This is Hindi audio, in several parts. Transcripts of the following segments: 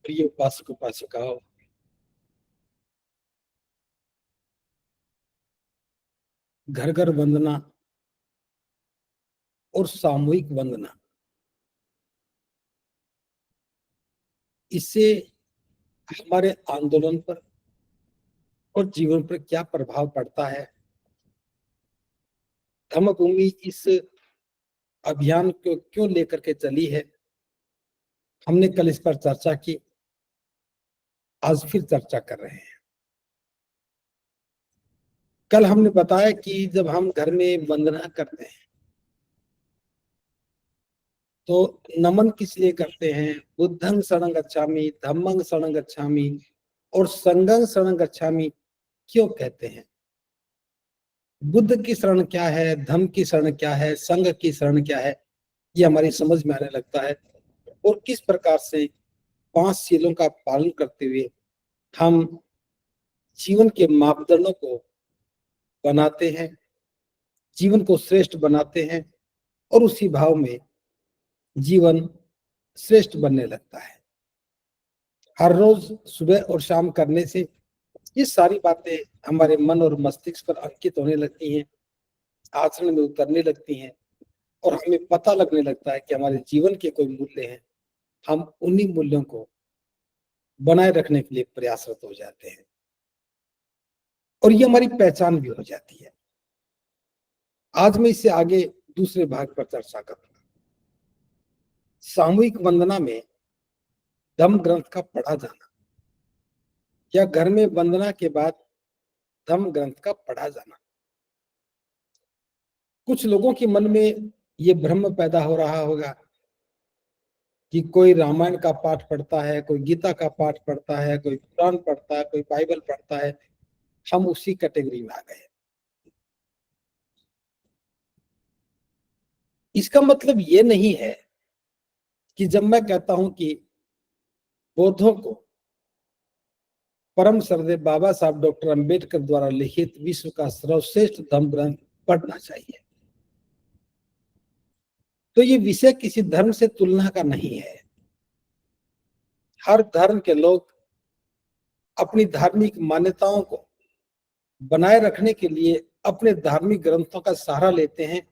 प्रिय उपासक उपासिकाओं, घर घर वंदना और सामूहिक वंदना, इससे हमारे आंदोलन पर और जीवन पर क्या प्रभाव पड़ता है। धम्मभूमि इस अभियान को क्यों लेकर के चली है, हमने कल इस पर चर्चा की, आज फिर चर्चा कर रहे हैं। कल हमने बताया कि जब हम घर में वंदना करते हैं तो नमन किस लिए करते हैं। बुद्धं शरणं गच्छामि, धम्मं शरणं गच्छामि और संघं शरणं गच्छामि क्यों कहते हैं। बुद्ध की शरण क्या है, धम्म की शरण क्या है, संघ की शरण क्या है, ये हमारी समझ में आने लगता है। और किस प्रकार से 5 शीलों का पालन करते हुए हम जीवन के मापदंडों को बनाते हैं, जीवन को श्रेष्ठ बनाते हैं और उसी भाव में जीवन श्रेष्ठ बनने लगता है। हर रोज सुबह और शाम करने से ये सारी बातें हमारे मन और मस्तिष्क पर अंकित होने लगती हैं, आचरण में उतरने लगती हैं और हमें पता लगने लगता है कि हमारे जीवन के कोई मूल्य हैं। हम उन्हीं मूल्यों को बनाए रखने के लिए प्रयासरत हो जाते हैं और ये हमारी पहचान भी हो जाती है। आज मैं इससे आगे दूसरे भाग पर चर्चा करूंगा। सामूहिक वंदना में धम्म ग्रंथ का पढ़ा जाना या घर में वंदना के बाद धम्म ग्रंथ का पढ़ा जाना, कुछ लोगों के मन में ये भ्रम पैदा हो रहा होगा कि कोई रामायण का पाठ पढ़ता है, कोई गीता का पाठ पढ़ता है, कोई कुरान पढ़ता है, कोई बाइबल पढ़ता है, हम उसी कैटेगरी में आ गए। इसका मतलब ये नहीं है कि जब मैं कहता हूं कि बौद्धों को परम श्रद्धेय बाबा साहब डॉक्टर अंबेडकर द्वारा लिखित विश्व का सर्वश्रेष्ठ धम्म ग्रंथ पढ़ना चाहिए, तो ये विषय किसी धर्म से तुलना का नहीं है। हर धर्म के लोग अपनी धार्मिक मान्यताओं को बनाए रखने के लिए अपने धार्मिक ग्रंथों का सहारा लेते हैं,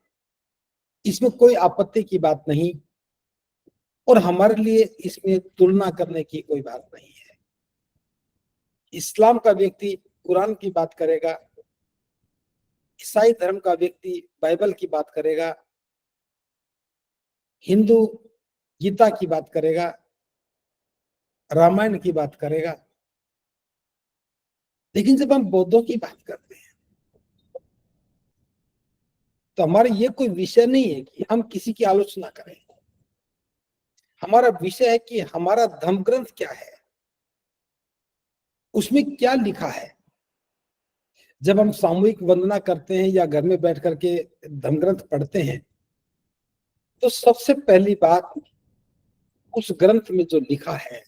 इसमें कोई आपत्ति की बात नहीं और हमारे लिए इसमें तुलना करने की कोई बात नहीं है। इस्लाम का व्यक्ति कुरान की बात करेगा, ईसाई धर्म का व्यक्ति बाइबल की बात करेगा, हिंदू गीता की बात करेगा, रामायण की बात करेगा। लेकिन जब हम बौद्धों की बात करते हैं तो हमारा ये कोई विषय नहीं है कि हम किसी की आलोचना करें। हमारा विषय है कि हमारा धम्म ग्रंथ क्या है, उसमें क्या लिखा है। जब हम सामूहिक वंदना करते हैं या घर में बैठ करके धम्म ग्रंथ पढ़ते हैं तो सबसे पहली बात, उस ग्रंथ में जो लिखा है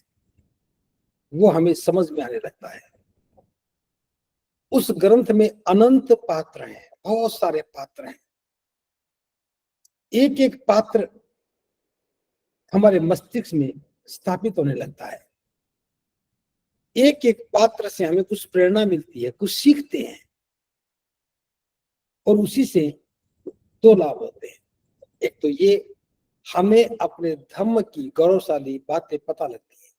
वो हमें समझ में आने लगता है। उस ग्रंथ में अनंत पात्र हैं, बहुत सारे पात्र हैं। एक एक पात्र हमारे मस्तिष्क में स्थापित होने लगता है। एक एक पात्र से हमें कुछ प्रेरणा मिलती है, कुछ सीखते हैं और उसी से दो लाभ होते हैं। एक तो ये, हमें अपने धर्म की गौरवशाली बातें पता लगती है।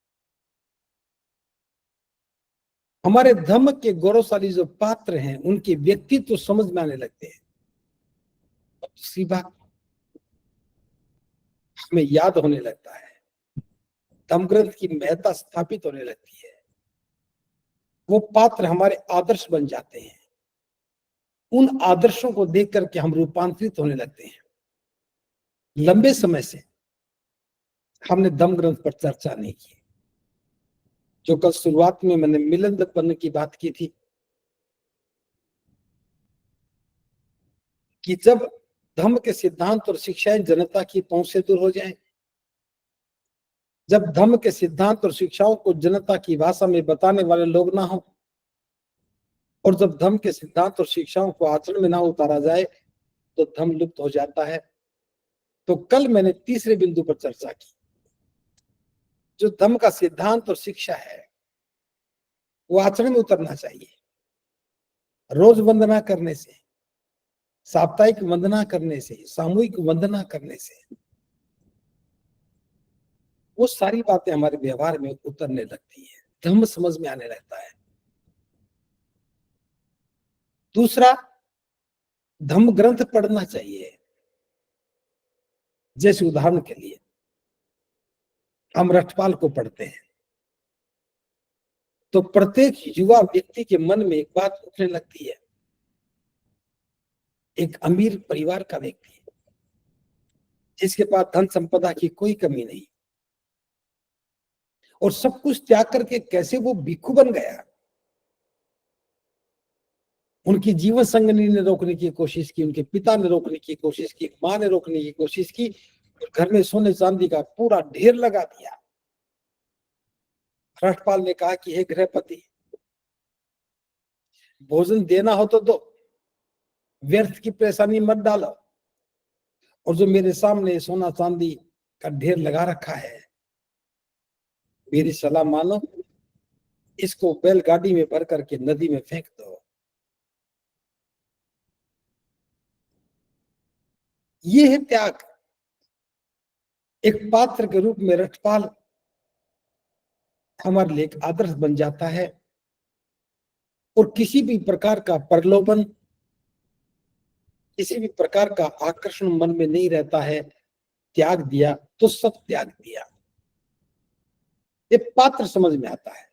हमारे धर्म के गौरवशाली जो पात्र हैं उनके व्यक्तित्व तो समझ में आने लगते हैं। दूसरी बात, हमें याद होने लगता है, धम्म ग्रंथ की महत्ता स्थापित होने लगती है। वो पात्र हमारे आदर्श बन जाते हैं। उन आदर्शों को देख करके हम रूपांतरित होने लगते हैं। लंबे समय से हमने धम्म ग्रंथ पर चर्चा नहीं की। जो कल शुरुआत में मैंने मिलन दर्पण की बात की थी कि जब धर्म के सिद्धांत और शिक्षाएं जनता की पहुंच से दूर हो जाएं, जब धर्म के सिद्धांत और शिक्षाओं को जनता की भाषा में बताने वाले लोग ना हो और जब धर्म के सिद्धांत और शिक्षाओं को आचरण में ना उतारा जाए तो धर्म लुप्त हो जाता है। तो कल मैंने तीसरे बिंदु पर चर्चा की जो धम्म का सिद्धांत और शिक्षा है वो आचरण में उतरना चाहिए। रोज वंदना करने से, साप्ताहिक वंदना करने से, सामूहिक वंदना करने से वो सारी बातें हमारे व्यवहार में उतरने लगती है, धम्म समझ में आने लगता है। दूसरा, धम्म ग्रंथ पढ़ना चाहिए। जैसे उदाहरण के लिए हम रठपाल को पढ़ते हैं तो प्रत्येक युवा व्यक्ति के मन में एक बात उठने लगती है। एक अमीर परिवार का व्यक्ति जिसके पास धन संपदा की कोई कमी नहीं और सब कुछ त्याग करके कैसे वो भिक्षु बन गया। उनकी जीवन संगिनी ने रोकने की कोशिश की, उनके पिता ने रोकने की कोशिश की, मां ने रोकने की कोशिश की, घर में सोने चांदी का पूरा ढेर लगा दिया। रठपाल ने कहा कि हे गृहपति, भोजन देना हो तो दो, व्यर्थ की परेशानी मत डालो, और जो मेरे सामने सोना चांदी का ढेर लगा रखा है, मेरी सलाह मानो, इसको बैलगाड़ी में भर करके नदी में फेंक दो। ये है त्याग। एक पात्र के रूप में रठपाल हमारे लिए एक आदर्श बन जाता है और किसी भी प्रकार का प्रलोभन, किसी भी प्रकार का आकर्षण मन में नहीं रहता है। त्याग दिया तो सब त्याग दिया, ये पात्र समझ में आता है।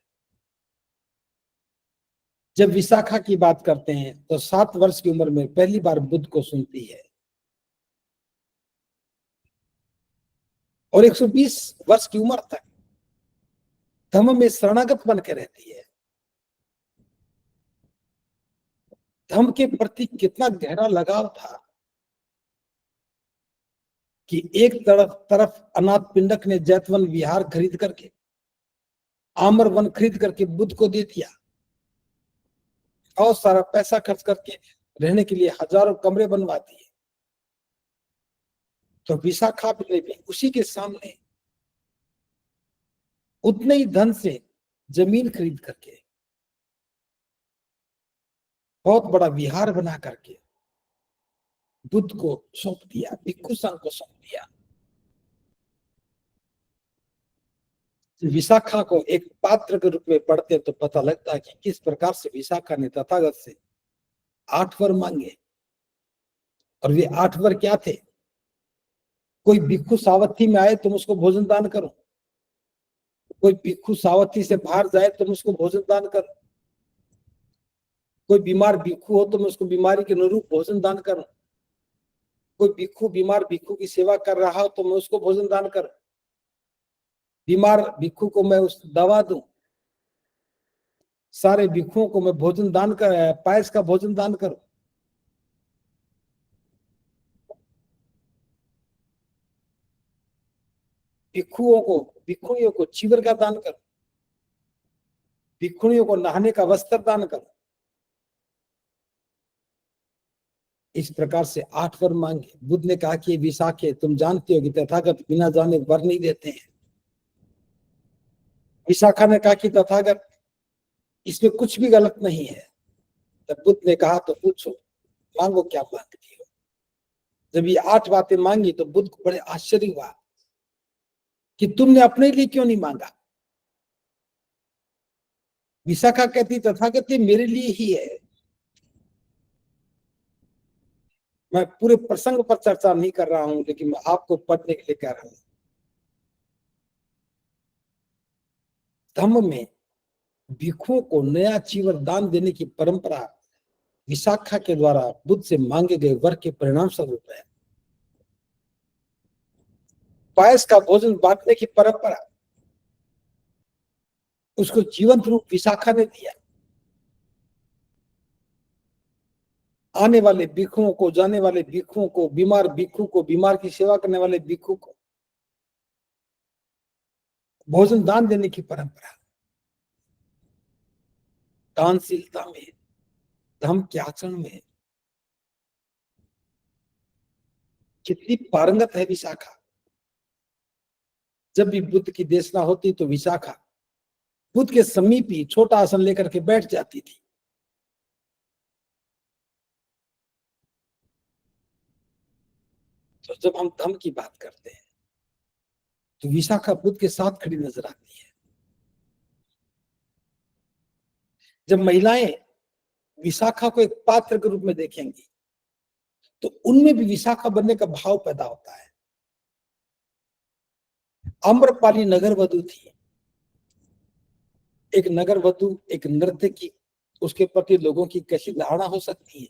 जब विशाखा की बात करते हैं तो 7 वर्ष की उम्र में पहली बार बुद्ध को सुनती है और 120 वर्ष की उम्र तक धम्म में शरणागत बन के रहती है। धम्म के प्रति कितना गहरा लगाव था कि एक तरफ अनाथ पिंडक ने जैतवन विहार खरीद करके, आमर वन खरीद करके बुद्ध को दे दिया, बहुत सारा पैसा खर्च करके रहने के लिए हजारों कमरे बनवा दिए। तो विशाखा ने भी उसी के सामने उतने ही धन से जमीन खरीद करके बहुत बड़ा विहार बना करके बुद्ध को सौंप दिया, भिक्षु संघ को सौंप दिया। विशाखा को एक पात्र के रूप में पढ़ते तो पता लगता है कि किस प्रकार से विशाखा ने तथागत से 8 वर मांगे। और वे 8 वर क्या थे? कोई भिक्षु सावथी में आए तुम उसको भोजन दान करो, कोई भिक्षु सावथी से बाहर जाए तुम उसको भोजन दान करो, कोई बीमार भिक्षु हो तुम उसको बीमारी के अनुरूप भोजन दान करो, कोई भिक्षु बीमार भिक्षु की सेवा कर रहा हो तो मैं उसको भोजन दान करूं, बीमार भिक्षु को मैं उस दवा दूं, सारे भिक्षुओं को मैं भोजन दान कर, पायस का भोजन दान करूं। भिक्षुणियों को चीवर का दान करूं, भिक्षुणियों को नहाने का वस्त्र दान करूं। इस प्रकार से 8 वर मांगे। बुद्ध ने कहा कि विशाखे, तुम जानते हो कि तथागत बिना जाने वर नहीं देते हैं। विशाखा ने कहा कि तथागत इसमें कुछ भी गलत नहीं है। तब बुद्ध ने कहा तो पूछो, मांगो क्या मांगती हो। जब ये 8 बातें मांगी तो बुद्ध को बड़े आश्चर्य हुआ कि तुमने अपने लिए क्यों नहीं मांगा। विशाखा कहती तथागत ये मेरे लिए ही है। मैं पूरे प्रसंग पर चर्चा नहीं कर रहा हूं, लेकिन मैं आपको पढ़ने के लिए कह रहा हूं। धम्म में भिक्षुओं को नया चीवर दान देने की परंपरा विशाखा के द्वारा बुद्ध से मांगे गए वर के परिणाम स्वरूप है। पायस का भोजन बांटने की परंपरा उसको जीवंत रूप विशाखा ने दिया। आने वाले भिक्षुओं को, जाने वाले भिक्षुओं को, बीमार भिक्षु को, बीमार की सेवा करने वाले भिक्षु को भोजन दान देने की परंपरा। दानशीलता में, धम्म के आचरण में कितनी पारंगत है विशाखा। जब भी बुद्ध की देशना होती तो विशाखा बुद्ध के समीप ही छोटा आसन लेकर के बैठ जाती थी। तो जब हम धम्म की बात करते हैं तो विशाखा बुद्ध के साथ खड़ी नजर आती है। जब महिलाएं विशाखा को एक पात्र के रूप में देखेंगी तो उनमें भी विशाखा बनने का भाव पैदा होता है। आम्रपाली नगर वधु थी। एक नगर वधु, एक नर्तकी, उसके प्रति लोगों की कैसी धारणा हो सकती है।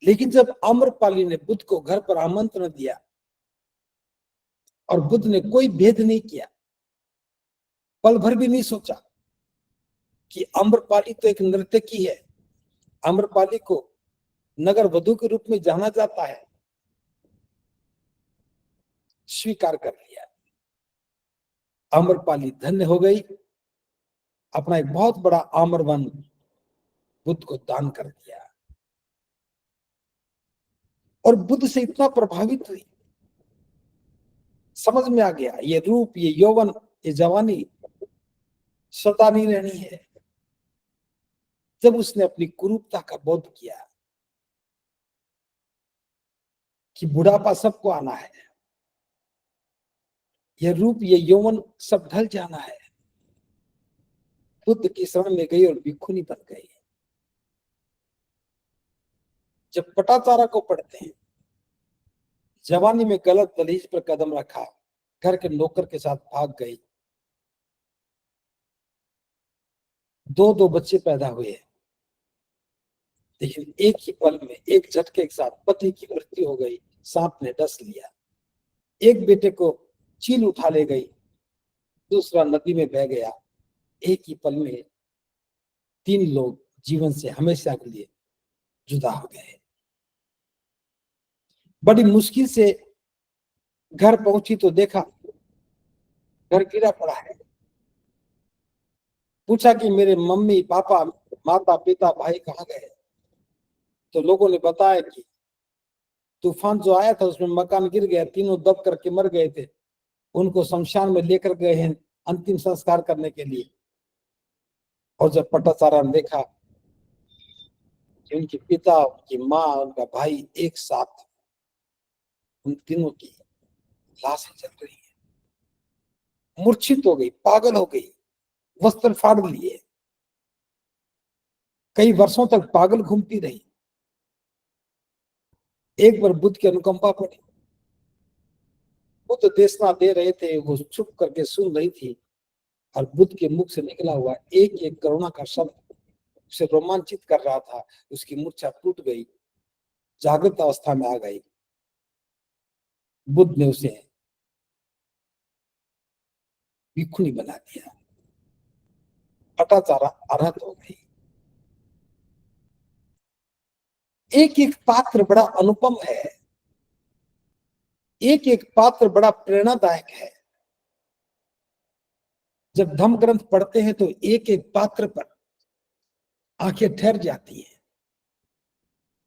लेकिन जब आम्रपाली ने बुद्ध को घर पर आमंत्रण दिया और बुद्ध ने कोई भेद नहीं किया, पल भर भी नहीं सोचा कि आम्रपाली तो एक नर्तकी है, आम्रपाली को नगर वधु के रूप में जाना जाता है, स्वीकार कर लिया। आम्रपाली धन्य हो गई, अपना एक बहुत बड़ा आम्रवन बुद्ध को दान कर दिया और बुद्ध से इतना प्रभावित हुई, समझ में आ गया ये रूप, ये यौवन, ये जवानी सदा नहीं रहनी है। जब उसने अपनी कुरूपता का बोध किया कि बुढ़ापा सबको आना है, ये रूप, ये यौवन सब ढल जाना है, बुद्ध की शरण में गई और भिक्षुनी बन गई। जब पटाचारा को पढ़ते हैं, जवानी में गलत दलीज पर कदम रखा, घर के नौकर के साथ भाग गई, दो बच्चे पैदा हुए, लेकिन एक ही पल में, एक झटके के साथ पति की मृत्यु हो गई, सांप ने डस लिया। एक बेटे को चील उठा ले गई, दूसरा नदी में बह गया। एक ही पल में 3 लोग जीवन से हमेशा के लिए जुदा हो गए। बड़ी मुश्किल से घर पहुंची तो देखा घर गिरा पड़ा है। पूछा कि मेरे मम्मी पापा, माता पिता, भाई कहाँ गए? तो लोगों ने बताया कि तूफान जो आया था उसमें मकान गिर गया, तीनों दब करके मर गए थे, उनको शमशान में लेकर गए हैं अंतिम संस्कार करने के लिए। और जब पटाचारा ने देखा कि उनके पिता, उनकी माँ, उनका भाई एक साथ, उन तीनों की लाशें जल रही है, मूर्छित हो गई, पागल हो गई, वस्त्र फाड़ लिए, कई वर्षों तक पागल घूमती रही। एक बार बुद्ध की अनुकंपा पड़ी, बुद्ध देशना दे रहे थे, वो चुप करके सुन रही थी और बुद्ध के मुख से निकला हुआ एक एक करुणा का शब्द उसे रोमांचित कर रहा था। उसकी मूर्छा टूट गई, जागृत अवस्था में आ गई। बुद्ध ने उसे भिक्षुणी बना दिया, पटाचारा अरहत हो गई। एक एक पात्र बड़ा अनुपम है, एक एक पात्र बड़ा प्रेरणादायक है। जब धम्म ग्रंथ पढ़ते हैं तो एक एक पात्र पर आंखें ठहर जाती हैं।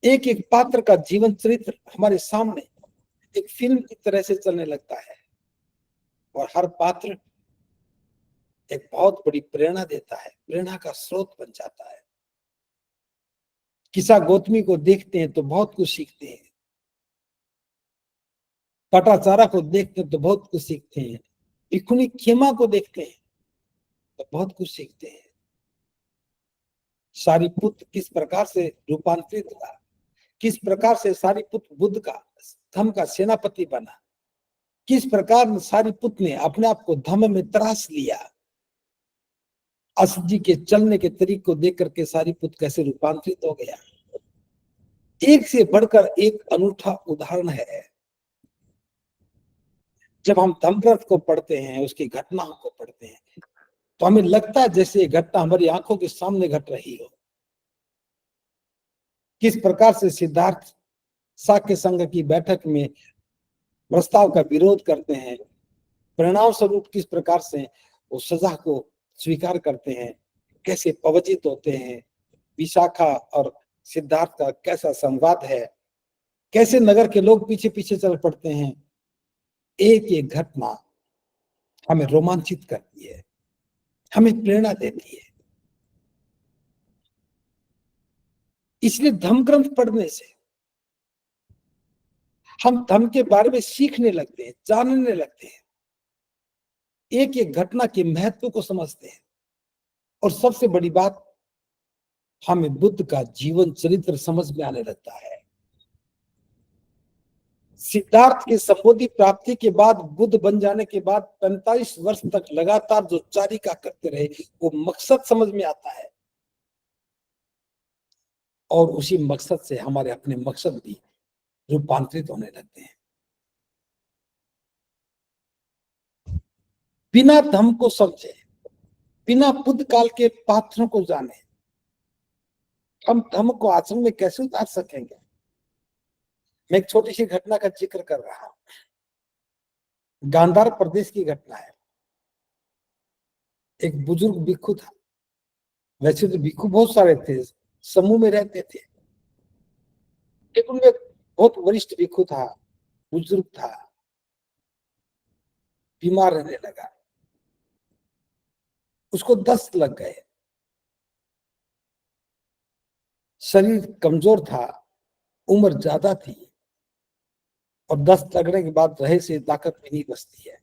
एक एक पात्र का जीवन चरित्र हमारे सामने एक फिल्म की तरह से चलने लगता है और हर पात्र एक बहुत बड़ी प्रेरणा देता है, प्रेरणा का स्रोत बन जाता है। किसा गौतमी को देखते हैं तो बहुत कुछ सीखते हैं, पटाचारा को देखते हैं तो बहुत कुछ सीखते हैं, भिक्षुणी खेमा को देखते हैं तो बहुत कुछ सीखते हैं। सारीपुत्र किस प्रकार से रूपांतरित हुआ, किस प्रकार से सारीपुत्र बुद्ध का धम्म का सेनापति बना, किस प्रकार सारीपुत्र ने अपने आप को धम्म में तराश लिया। असद जी के चलने के तरीके को देख करके सारीपुत्र कैसे रूपांतरित हो गया। एक से बढ़कर एक अनूठा उदाहरण है। जब हम धम्म ग्रंथ को पढ़ते हैं, उसकी घटनाओं को पढ़ते हैं, तो हमें लगता है जैसे ये घटना हमारी आंखों के सामने घट रही हो। किस प्रकार से सिद्धार्थ शाक्य संघ की बैठक में प्रस्ताव का विरोध करते हैं, परिणाम स्वरूप किस प्रकार से वो सजा को स्वीकार करते हैं, कैसे पवचित होते हैं, विशाखा और सिद्धार्थ का कैसा संवाद है, कैसे नगर के लोग पीछे पीछे चल पड़ते हैं, एक एक घटना हमें रोमांचित करती है, हमें प्रेरणा देती है। इसलिए धम्म ग्रंथ पढ़ने से हम धम्म के बारे में सीखने लगते हैं, जानने लगते हैं, एक एक घटना के महत्व को समझते हैं। और सबसे बड़ी बात, हमें बुद्ध का जीवन चरित्र समझ में आने लगता है। सिद्धार्थ के संबोधि प्राप्ति के बाद, बुद्ध बन जाने के बाद 45 वर्ष तक लगातार जो चारिका करते रहे, वो मकसद समझ में आता है। और उसी मकसद से हमारे अपने मकसद भी रूपांतरित होने लगते हैं। बिना धम्म को समझे, बिना बुद्ध काल के पात्रों को जाने, हम धम्म को आचरण में कैसे उतार सकेंगे? मैं एक छोटी सी घटना का जिक्र कर रहा हूं। गांधार प्रदेश की घटना है। एक बुजुर्ग भिक्षु था। वैसे तो भिक्षु बहुत सारे थे, समूह में रहते थे, लेकिन उनमें बहुत वरिष्ठ भिक्षु था, बुजुर्ग था, बीमार रहने लगा। उसको दस्त लग गए, शरीर कमजोर था, उम्र ज्यादा थी, और दस्त लगने के बाद रहे से ताकत भी नहीं बचती है।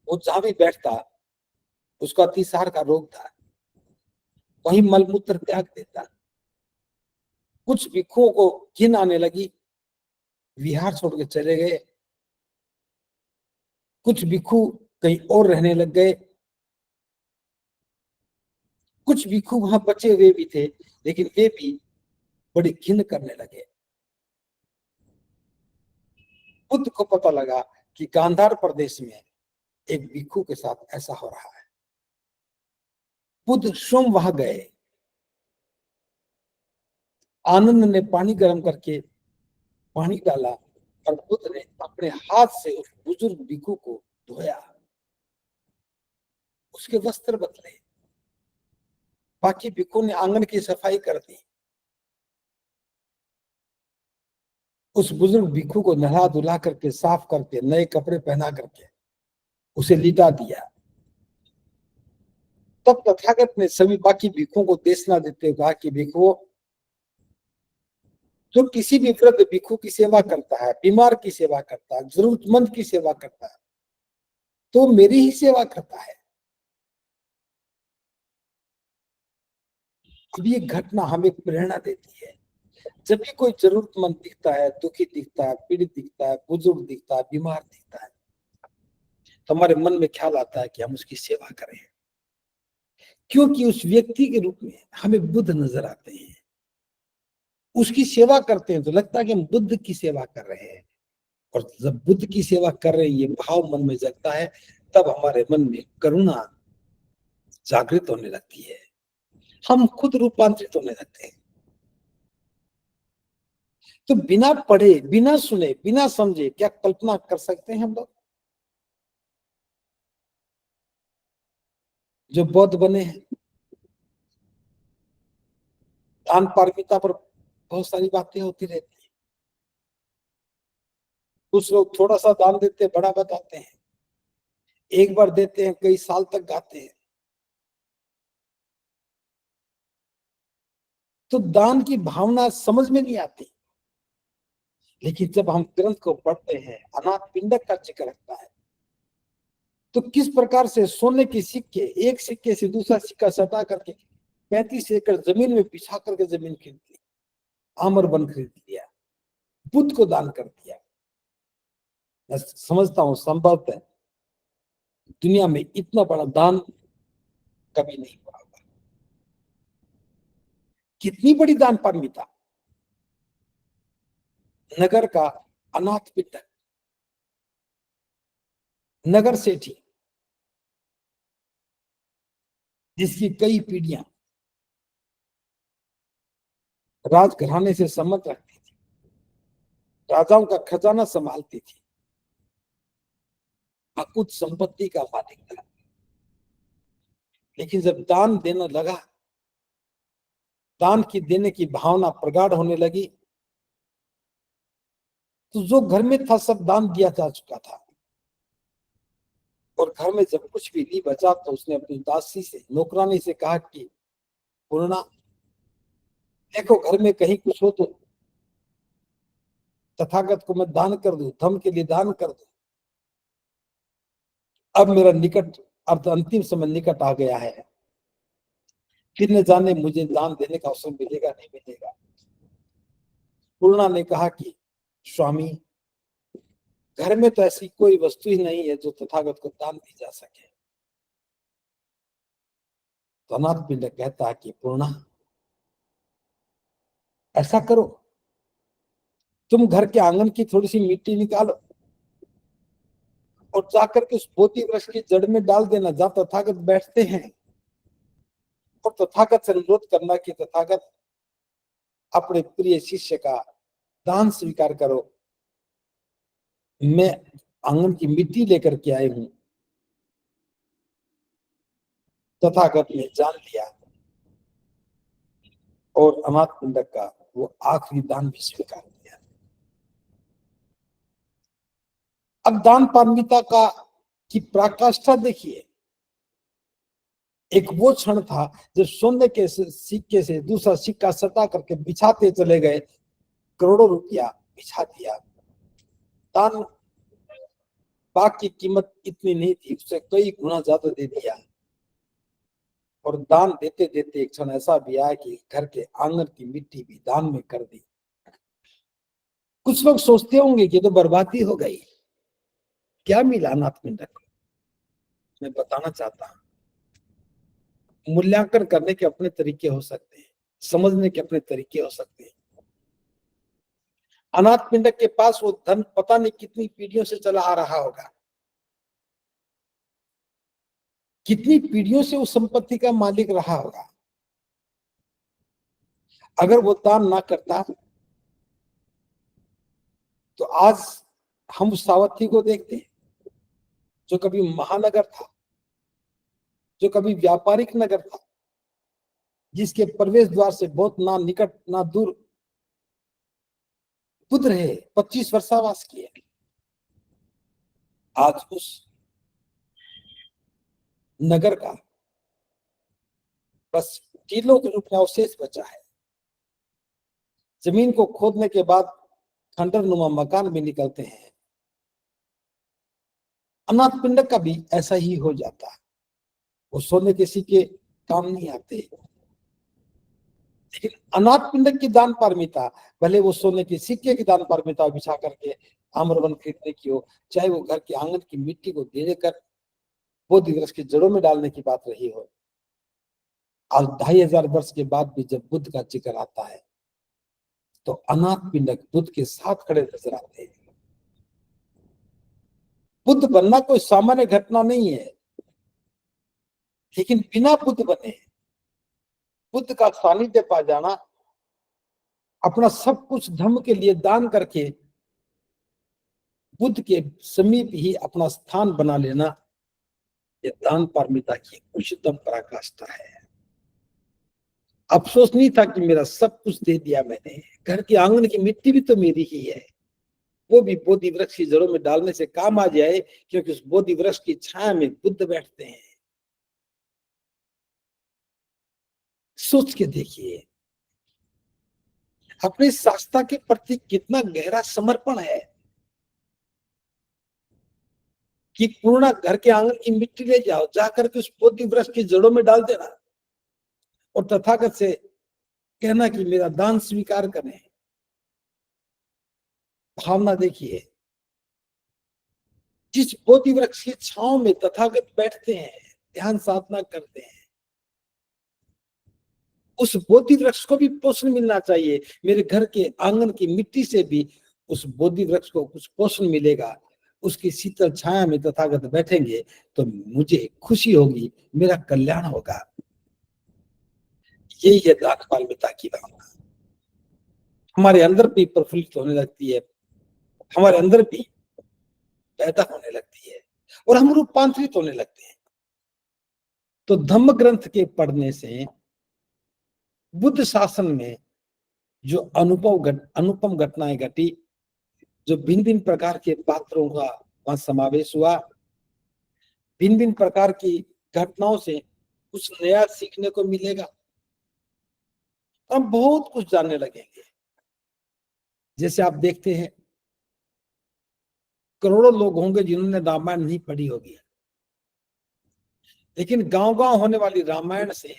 वो जहां भी बैठता, उसका अतिसार का रोग था, वहीं मलमूत्र त्याग देता। कुछ भिक्षुओं को घिन आने लगी, विहार छोड़ के चले गए। कुछ भिक्षु कहीं और रहने लग गए। कुछ भिक्षु वहां बचे हुए भी थे, लेकिन वे भी बड़ी घिन करने लगे। बुद्ध को पता लगा कि गांधार प्रदेश में एक भिक्षु के साथ ऐसा हो रहा है। बुद्ध स्वयं वहां गए। आनंद ने पानी गर्म करके पानी डाला, और बुद्ध ने अपने हाथ से उस बुजुर्ग भिक्षु को धोया, उसके वस्त्र बदले। बाकी भिक्षु ने आंगन की सफाई कर दी। उस बुजुर्ग भिक्षु को नहा धुला करके, साफ करके, नए कपड़े पहना करके उसे लिटा दिया। तब तथागत ने सभी बाकी भिक्षुओं को देशना देते हुए कहा कि भिक्षुओं, जो किसी भी वृद्ध भिक्षु की सेवा करता है, बीमार की सेवा करता है, जरूरतमंद की सेवा करता है, तो मेरी ही सेवा करता है। अब ये घटना हमें प्रेरणा देती है। जब भी कोई जरूरतमंद दिखता है, दुखी दिखता है, पीड़ित दिखता है, बुजुर्ग दिखता है, बीमार दिखता है, तो हमारे मन में ख्याल आता है कि हम उसकी सेवा करें, क्योंकि उस व्यक्ति के रूप में हमें बुद्ध नजर आते हैं। उसकी सेवा करते हैं तो लगता है कि हम बुद्ध की सेवा कर रहे हैं। और जब बुद्ध की सेवा कर रहे हैं, ये भाव मन में जगता है, तब हमारे मन में करुणा जागृत होने लगती है, हम खुद रूपांतरित होने लगते हैं। तो बिना पढ़े, बिना सुने, बिना समझे क्या कल्पना कर सकते हैं हम लोग? जो बौद्ध बने हैं, दान पारमिता पर बहुत सारी बातें होती रहती है। कुछ लोग थोड़ा सा दान देते हैं, बड़ा बताते हैं, एक बार देते हैं, कई साल तक गाते हैं। तो दान की भावना समझ में नहीं आती। लेकिन जब हम ग्रंथ को पढ़ते हैं, अनाथ पिंडक का जिक्र रखता है, तो किस प्रकार से सोने के सिक्के, एक सिक्के से दूसरा सिक्का सटा करके 35 एकड़ जमीन में बिछा करके जमीन खरीद ली, आमर वन खरीद लिया, बुद्ध को दान कर दिया। मैं समझता हूं संभवतः दुनिया में इतना बड़ा दान कभी नहीं हुआ होगा। कितनी बड़ी दान पारमिता! नगर का अनाथ पिंडक, नगर सेठी, जिसकी कई पीढ़ियां राजघराने से संबंध रखती थी, राजाओं का खजाना संभालती थी, अकुत संपत्ति का मालिक था। लेकिन जब दान देना लगा, दान की देने की भावना प्रगाढ़ होने लगी, तो जो घर में था सब दान दिया जा चुका था। और घर में जब कुछ भी नहीं बचा तो उसने अपनी दासी से, नौकरानी से कहा कि पूर्णा देखो घर में कहीं कुछ हो तो तथागत को मैं दान कर दूं, धर्म के लिए दान कर दूं। अब मेरा निकट अर्थ अंतिम समय निकट आ गया है, फिर न जाने मुझे दान देने का अवसर मिलेगा नहीं मिलेगा। पूर्णा ने कहा कि स्वामी घर में तो ऐसी कोई वस्तु ही नहीं है जो तथागत को दान दी जा सके। तो अनाथ पिंडक कहता है कि पूर्णा ऐसा करो, तुम घर के आंगन की थोड़ी सी मिट्टी निकालो और जाकर के उस बोधि वृक्ष की जड़ में डाल देना जहां तथागत बैठते हैं, और तथागत से अनुरोध करना कि तथागत अपने प्रिय शिष्य का दान स्वीकार करो, मैं आंगन की मिट्टी लेकर के आई हूं। तथागत ने जान लिया और अनाथ पिंडक का वो आखिरी दान भी स्वीकार किया। अब दान पारमिता का की पराकाष्ठा देखिए। एक वो क्षण था जब सोने के सिक्के से दूसरा सिक्का सटा करके बिछाते चले गए, करोड़ों रुपया बिछा दिया। दान बाग की कीमत इतनी नहीं थी, उससे कई गुना ज्यादा दे दिया। और दान देते देते एक क्षण ऐसा भी आया कि घर के आंगन की मिट्टी भी दान में कर दी। कुछ लोग सोचते होंगे कि तो बर्बादी हो गई, क्या मिला अनाथ पिंडक को? मैं बताना चाहता हूं, मूल्यांकन करने के अपने तरीके हो सकते हैं, समझने के अपने तरीके हो सकते हैं। अनाथ पिंडक के पास वो धन पता नहीं कितनी पीढ़ियों से चला आ रहा होगा, कितनी पीढ़ियों से उस संपत्ति का मालिक रहा होगा। अगर वो दान ना करता तो आज हम उस सावर्थी को देखते हैं जो कभी महानगर था, जो कभी व्यापारिक नगर था, जिसके प्रवेश द्वार से बहुत ना निकट ना दूर बुद्ध रहे, 25 वर्षावास किए। आज उस नगर का बस टीलों के रूप में अवशेष बचा है। जमीन को खोदने के बाद खंडर नुमा मकान भी निकलते हैं। अनाथ पिंडक का भी ऐसा ही हो जाता है। वो सोने के सिक्के काम नहीं आते, लेकिन अनाथ पिंडक की दान पारमिता, भले वो सोने के सिक्के की दान पारमिता बिछा करके आम्रवन खरीदने की हो, चाहे वो घर के आंगन की मिट्टी को दे देकर बोधि वृक्ष की जड़ों में डालने की बात रही हो। आज 2500 वर्ष के बाद भी जब बुद्ध का जिक्र आता है तो अनाथ पिंडक बुद्ध के साथ खड़े नजर आते हैं। बुद्ध बनना कोई सामान्य घटना नहीं है, लेकिन बिना बुद्ध बने बुद्ध का सानिध्य पा जाना, अपना सब कुछ धर्म के लिए दान करके बुद्ध के समीप ही अपना स्थान बना लेना, ये दान पारमिता की उच्चतम पराकाष्ठा है। अफसोस नहीं था कि मेरा सब कुछ दे दिया मैंने, घर के आंगन की मिट्टी भी तो मेरी ही है, वो भी बोधि वृक्ष की जड़ों में डालने से काम आ जाए, क्योंकि उस बोधि वृक्ष की छाया में बुद्ध बैठते हैं। सोच के देखिए अपने शास्त्रा के प्रति कितना गहरा समर्पण है कि पूर्ण घर के आंगन की मिट्टी ले जाओ, जाकर के उस बोधि वृक्ष की जड़ों में डाल देना और तथागत से कहना कि मेरा दान स्वीकार करें। भावना देखिए, जिस बोधि वृक्ष की छांव में तथागत बैठते हैं, ध्यान साधना करते हैं, उस बोधि वृक्ष को भी पोषण मिलना चाहिए। मेरे घर के आंगन की मिट्टी से भी उस बोधि वृक्ष को कुछ पोषण मिलेगा, उसकी शीतल छाया में तथागत बैठेंगे तो मुझे खुशी होगी, मेरा कल्याण होगा। यही है दान पारमिता की भावना, हमारे अंदर भी प्रफुल्लित होने लगती है, हमारे अंदर भी पैदा होने लगती है और हम रूपांतरित होने लगते हैं। तो धम्म ग्रंथ के पढ़ने से बुद्ध शासन में जो अनुपम घटनाएं घटी, जो भिन्न भिन्न प्रकार के पात्रों का वहां समावेश हुआ, भिन्न भिन्न प्रकार की घटनाओं से कुछ नया सीखने को मिलेगा, हम बहुत कुछ जानने लगेंगे। जैसे आप देखते हैं करोड़ों लोग होंगे जिन्होंने रामायण नहीं पढ़ी होगी, लेकिन गांव गांव होने वाली रामायण से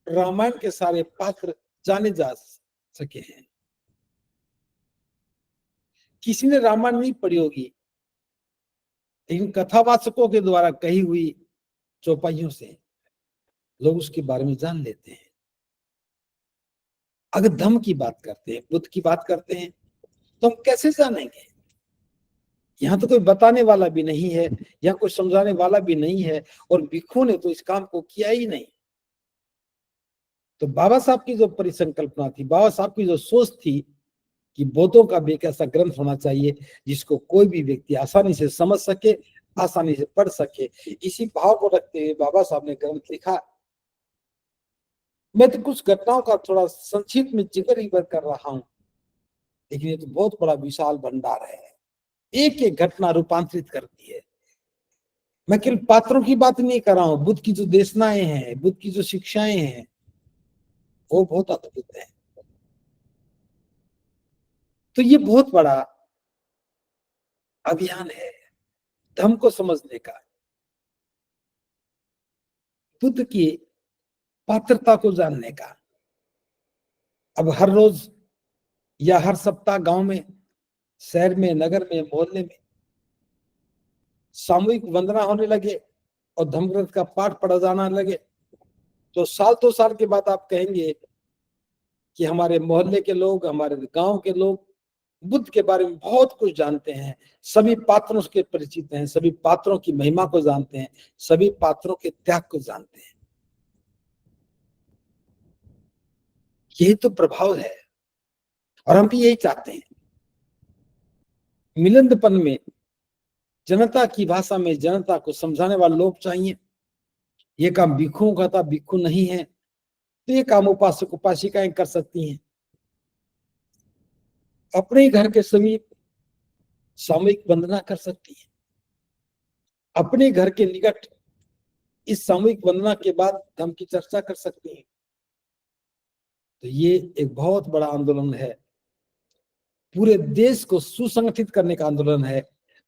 रामायण के सारे पात्र जाने जा सके हैं। किसी ने रामायण नहीं पढ़ी होगी, लेकिन कथावाचकों के द्वारा कही हुई चौपाइयों से लोग उसके बारे में जान लेते हैं। अगर धम्म की बात करते हैं, बुद्ध की बात करते हैं, तो हम कैसे जानेंगे? यहाँ तो कोई बताने वाला भी नहीं है, यहाँ कोई समझाने वाला भी नहीं है, और भिक्षु ने तो इस काम को किया ही नहीं। तो बाबा साहब की जो परिसंकल्पना थी, बाबा साहब की जो सोच थी कि बौद्धों का भी एक ऐसा ग्रंथ होना चाहिए जिसको कोई भी व्यक्ति आसानी से समझ सके, आसानी से पढ़ सके, इसी भाव को रखते हुए बाबा साहब ने ग्रंथ लिखा। मैं तो कुछ घटनाओं का थोड़ा संक्षिप्त में जिक्र ही कर रहा हूं, लेकिन ये तो बहुत बड़ा विशाल भंडार है, एक एक घटना रूपांतरित करती है। मैं केवल पात्रों की बात नहीं कर रहा हूं, बुद्ध की जो देशनाएं हैं, बुद्ध की जो शिक्षाएं हैं, वो बहुत अद्भुत है। तो ये बहुत बड़ा अभियान है धम्म को समझने का, बुद्ध की पात्रता को जानने का। अब हर रोज या हर सप्ताह गांव में, शहर में, नगर में, मोहल्ले में सामूहिक वंदना होने लगे और धम्म ग्रंथ का पाठ पढ़ा जाना लगे, तो साल 2 साल के बाद आप कहेंगे कि हमारे मोहल्ले के लोग, हमारे गांव के लोग बुद्ध के बारे में बहुत कुछ जानते हैं, सभी पात्रों के परिचित हैं, सभी पात्रों की महिमा को जानते हैं, सभी पात्रों के त्याग को जानते हैं। यही तो प्रभाव है, और हम भी यही चाहते हैं। मिलंदपन में जनता की भाषा में जनता को समझाने वाले लोग चाहिए। ये काम भिक्षुओं का था, भिक्षु नहीं है, तो ये काम उपासक उपासिकाएं कर सकती हैं। अपने ही घर के समीप सामूहिक वंदना कर सकती है, अपने घर के निकट इस सामूहिक वंदना के बाद धम्म की चर्चा कर सकती है। तो ये एक बहुत बड़ा आंदोलन है, पूरे देश को सुसंगठित करने का आंदोलन है,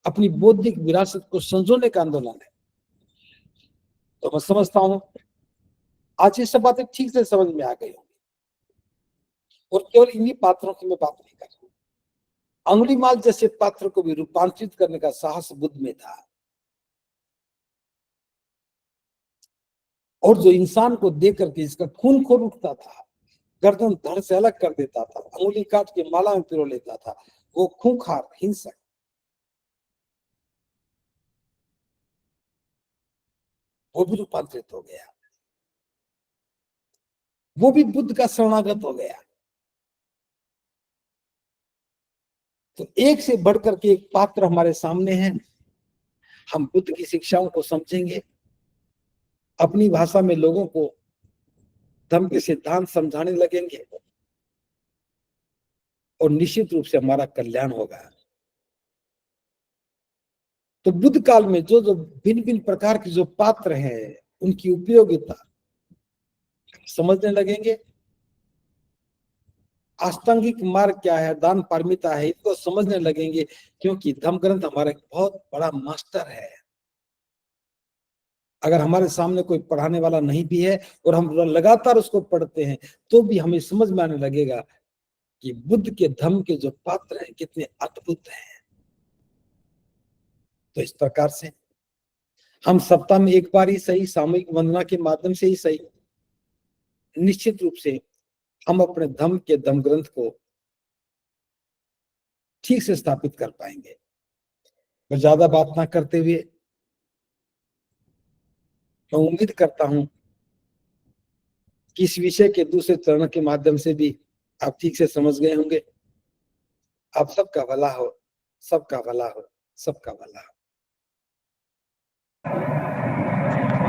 अपनी बौद्धिक विरासत को संजोने का आंदोलन है। तो मैं समझता हूं आज ये सब बातें ठीक से समझ में आ गई होंगी, और केवल इन्हीं पात्रों की मैं बात नहीं कर रहा, अंगुलीमाल जैसे पात्र को भी रूपांतरित करने का साहस बुद्ध में था। और जो इंसान को देख करके जिसका खून खोल उठता था, गर्दन धड़ से अलग कर देता था, अंगुली काट के माला में पिरो लेता था, वो खूंखार हिंसक, वो भी रूपांतरित हो गया, वो भी बुद्ध का शरणागत हो गया। तो एक से बढ़कर के एक पात्र हमारे सामने है। हम बुद्ध की शिक्षाओं को समझेंगे, अपनी भाषा में लोगों को धम्म के सिद्धांत समझाने लगेंगे, और निश्चित रूप से हमारा कल्याण होगा। तो बुद्ध काल में जो जो भिन्न भिन्न प्रकार के जो पात्र हैं, उनकी उपयोगिता समझने लगेंगे। अष्टांगिक मार्ग क्या है, दान पारमिता है, इसको समझने लगेंगे, क्योंकि धम्म ग्रंथ हमारा एक बहुत बड़ा मास्टर है। अगर हमारे सामने कोई पढ़ाने वाला नहीं भी है और हम लगातार उसको पढ़ते हैं, तो भी हमें समझ में आने लगेगा कि बुद्ध के धम्म के जो पात्र हैं कितने अद्भुत हैं। तो इस प्रकार से हम सप्ताह में एक बार ही सही, सामूहिक वंदना के माध्यम से ही सही, निश्चित रूप से हम अपने धम्म के धम्म ग्रंथ को ठीक से स्थापित कर पाएंगे। मैं ज्यादा बात ना करते हुए मैं उम्मीद करता हूं कि इस विषय के दूसरे चरण के माध्यम से भी आप ठीक से समझ गए होंगे। आप सबका भला हो, सबका भला हो, सबका भला हो।